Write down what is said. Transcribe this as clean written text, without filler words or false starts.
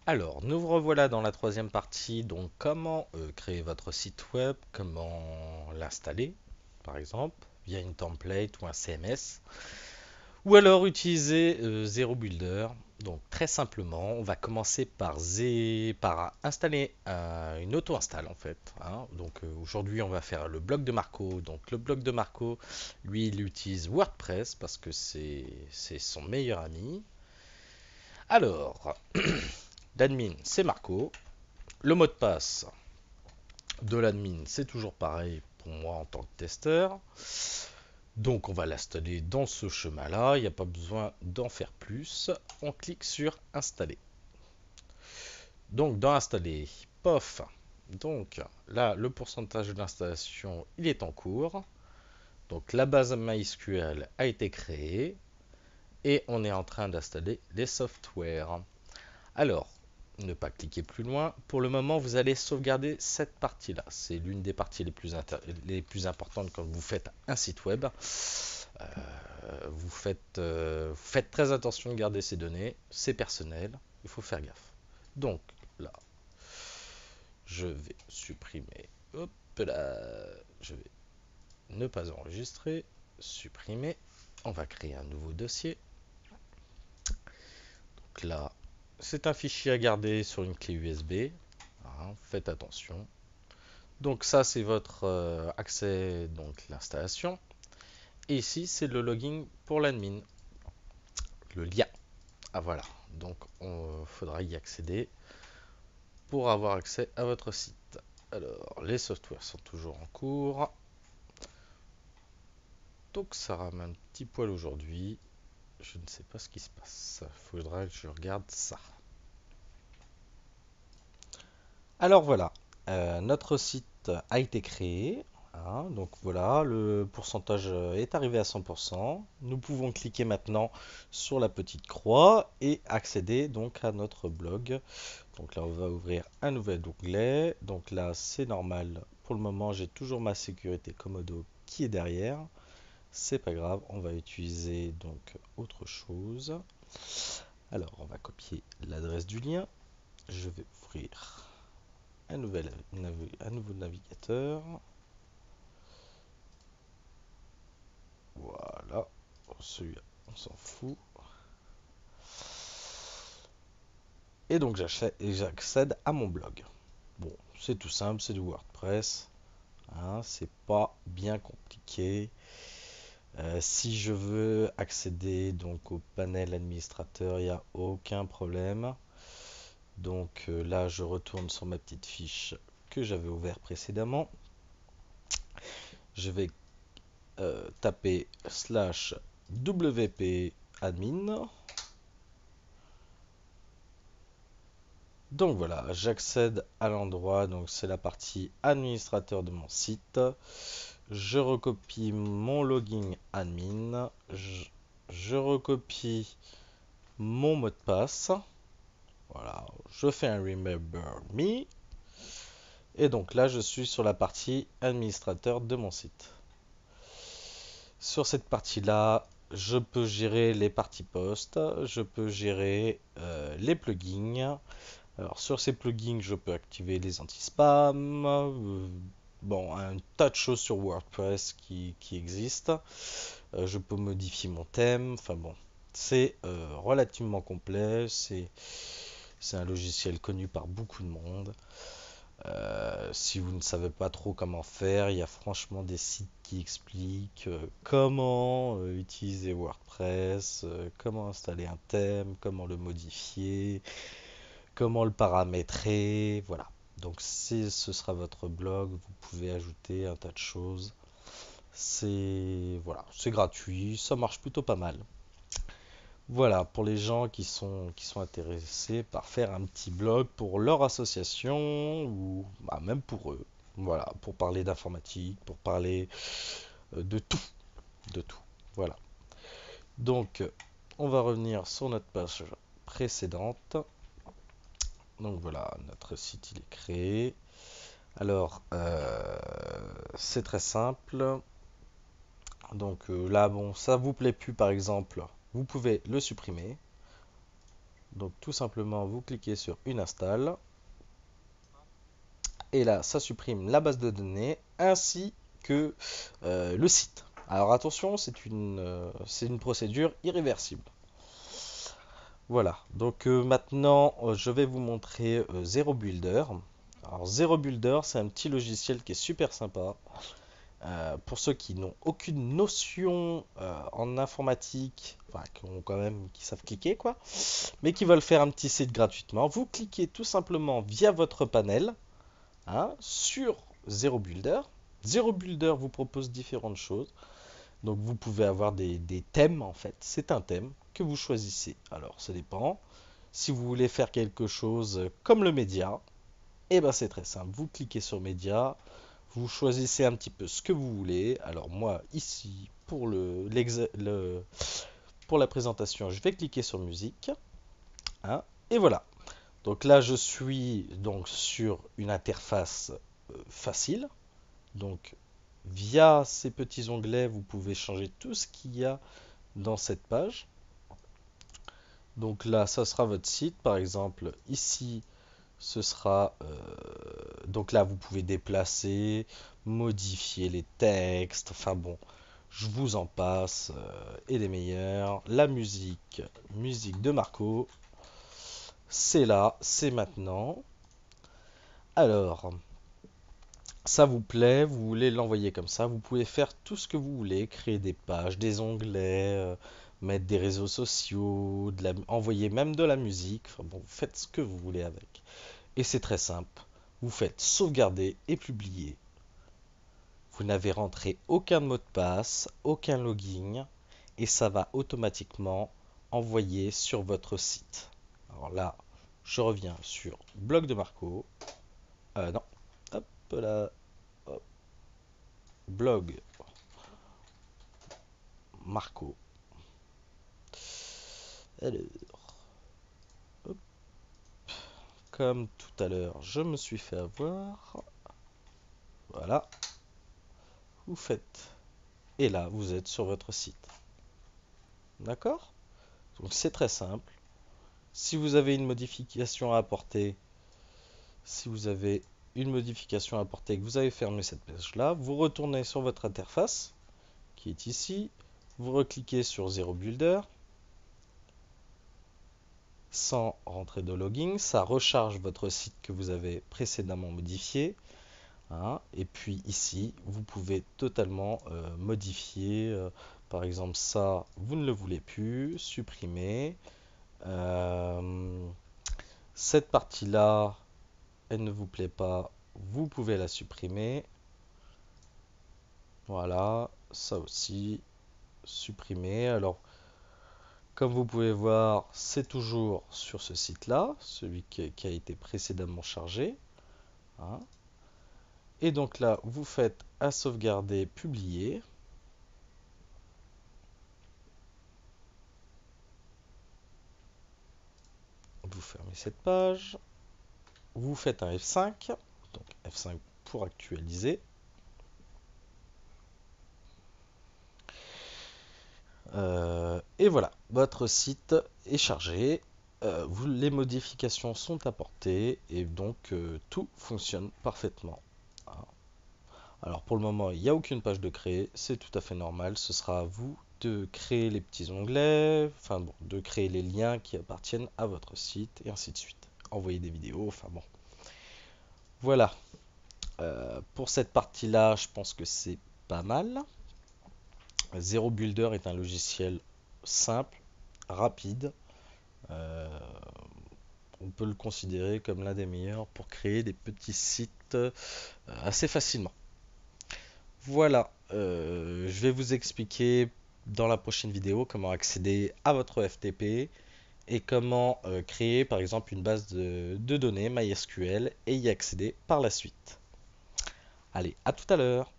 Alors, nous revoilà dans la troisième partie. Donc, comment créer votre site web, comment l'installer, par exemple, via une template ou un CMS, ou alors utiliser Zero Builder. Donc, très simplement, on va commencer par installer une auto-install en fait, hein. Donc, aujourd'hui, on va faire le bloc de Marco. Donc, le bloc de Marco, lui, il utilise WordPress parce que c'est son meilleur ami. Alors, l'admin, c'est Marco. Le mot de passe de l'admin, c'est toujours pareil pour moi en tant que testeur. Donc on va l'installer dans ce chemin-là, il n'y a pas besoin d'en faire plus. On clique sur installer. Donc dans installer, pof. Donc là, le pourcentage de l'installation, il est en cours. Donc la base MySQL a été créée et on est en train d'installer les softwares. Alors, ne pas cliquer plus loin. Pour le moment, vous allez sauvegarder cette partie-là. C'est l'une des parties les plus importantes quand vous faites un site web. Vous faites très attention de garder ces données. C'est personnel. Il faut faire gaffe. Donc, là, je vais supprimer. Hop là. Je vais ne pas enregistrer. Supprimer. On va créer un nouveau dossier. Donc là, c'est un fichier à garder sur une clé USB. Hein, faites attention. Donc ça c'est votre accès, donc l'installation. Et ici c'est le login pour l'admin, le lien. Ah voilà, donc il faudra y accéder pour avoir accès à votre site. Alors les softwares sont toujours en cours. Donc ça rame un petit poil aujourd'hui. Je ne sais pas ce qui se passe. Il faudra que je regarde ça. Alors voilà, notre site a été créé, hein. Donc voilà, le pourcentage est arrivé à 100%. Nous pouvons cliquer maintenant sur la petite croix et accéder donc à notre blog. Donc là, on va ouvrir un nouvel onglet. Donc là, c'est normal. Pour le moment, j'ai toujours ma sécurité Komodo qui est derrière. C'est pas grave, on va utiliser donc autre chose. Alors, on va copier l'adresse du lien. Je vais ouvrir un nouveau navigateur. Voilà. Celui-là, on s'en fout. Et donc j'accède à mon blog. Bon, c'est tout simple, c'est du WordPress, hein, c'est pas bien compliqué. Si je veux accéder donc au panel administrateur, il n'y a aucun problème. Donc là, je retourne sur ma petite fiche que j'avais ouverte précédemment. Je vais taper slash wp admin. Donc voilà, j'accède à l'endroit, donc c'est la partie administrateur de mon site. Je recopie mon login admin. Je recopie mon mot de passe. Voilà, je fais un remember me. Et donc là, je suis sur la partie administrateur de mon site. Sur cette partie-là, je peux gérer les parties post, je peux gérer les plugins. Alors sur ces plugins, je peux activer les anti-spam, bon, un tas de choses sur WordPress qui existent. Je peux modifier mon thème, enfin bon, c'est relativement complet, c'est un logiciel connu par beaucoup de monde. Si vous ne savez pas trop comment faire, il y a franchement des sites qui expliquent comment utiliser WordPress, comment installer un thème, comment le modifier, comment le paramétrer, voilà. Donc si ce sera votre blog, vous pouvez ajouter un tas de choses. C'est voilà, c'est gratuit, ça marche plutôt pas mal. Voilà, pour les gens qui sont intéressés par faire un petit blog pour leur association ou bah, même pour eux. Voilà, pour parler d'informatique, pour parler de tout, de tout. Voilà. Donc, on va revenir sur notre page précédente. Donc voilà, notre site il est créé. Alors, c'est très simple. Donc là, bon, ça vous plaît plus par exemple, vous pouvez le supprimer. Donc tout simplement, vous cliquez sur une install. Et là, ça supprime la base de données ainsi que le site. Alors attention, c'est une procédure irréversible. Voilà, donc maintenant je vais vous montrer Zero Builder. Alors Zero Builder, c'est un petit logiciel qui est super sympa. Pour ceux qui n'ont aucune notion en informatique, enfin qui savent cliquer quoi, mais qui veulent faire un petit site gratuitement, vous cliquez tout simplement via votre panel, hein, sur Zero Builder. Zero Builder vous propose différentes choses. Donc vous pouvez avoir des thèmes en fait. C'est un thème que vous choisissez. Alors ça dépend. Si vous voulez faire quelque chose comme le média, et ben c'est très simple. Vous cliquez sur média, vous choisissez un petit peu ce que vous voulez. Alors moi ici pour pour la présentation, je vais cliquer sur musique, hein, et voilà. Donc là je suis donc sur une interface facile. Donc via ces petits onglets, vous pouvez changer tout ce qu'il y a dans cette page. Donc là, ça sera votre site. Par exemple, ici, ce sera... donc là, vous pouvez déplacer, modifier les textes. Enfin bon, je vous en passe. Et les meilleurs. La musique, musique de Marco. C'est là, c'est maintenant. Alors, ça vous plaît, vous voulez l'envoyer comme ça, vous pouvez faire tout ce que vous voulez, créer des pages, des onglets, mettre des réseaux sociaux, envoyer même de la musique. Enfin bon, vous faites ce que vous voulez avec. Et c'est très simple. Vous faites sauvegarder et publier. Vous n'avez rentré aucun mot de passe, aucun login, et ça va automatiquement envoyer sur votre site. Alors là, je reviens sur blog de Marco. Non, hop là, hop, blog Marco. Alors, hop, comme tout à l'heure, je me suis fait avoir. Voilà, vous faites. Et là, vous êtes sur votre site. D'accord? Donc c'est très simple. Si vous avez une modification à apporter, si vous avez une modification à apporter et que vous avez fermé cette page-là, vous retournez sur votre interface, qui est ici. Vous recliquez sur Zero Builder. Sans rentrer de login, ça recharge votre site que vous avez précédemment modifié. Hein, et puis ici, vous pouvez totalement modifier. Par exemple, ça, vous ne le voulez plus, supprimer. Euh, cette partie-là, elle ne vous plaît pas, vous pouvez la supprimer. Voilà, ça aussi, supprimer. Alors, comme vous pouvez voir, c'est toujours sur ce site-là, celui qui a été précédemment chargé. Hein. Et donc là, vous faites à sauvegarder, publier. Vous fermez cette page. Vous faites un F5. Donc F5 pour actualiser. Et voilà, votre site est chargé. Les modifications sont apportées et donc tout fonctionne parfaitement. Hein. Alors pour le moment, il n'y a aucune page de créer, c'est tout à fait normal. Ce sera à vous de créer les petits onglets, enfin bon, de créer les liens qui appartiennent à votre site et ainsi de suite. Envoyer des vidéos, enfin bon. Voilà. Pour cette partie-là, je pense que c'est pas mal. Zero Builder est un logiciel simple, rapide. Euh, on peut le considérer comme l'un des meilleurs pour créer des petits sites assez facilement. Voilà, je vais vous expliquer dans la prochaine vidéo comment accéder à votre FTP et comment créer par exemple une base de données MySQL et y accéder par la suite. Allez, à tout à l'heure!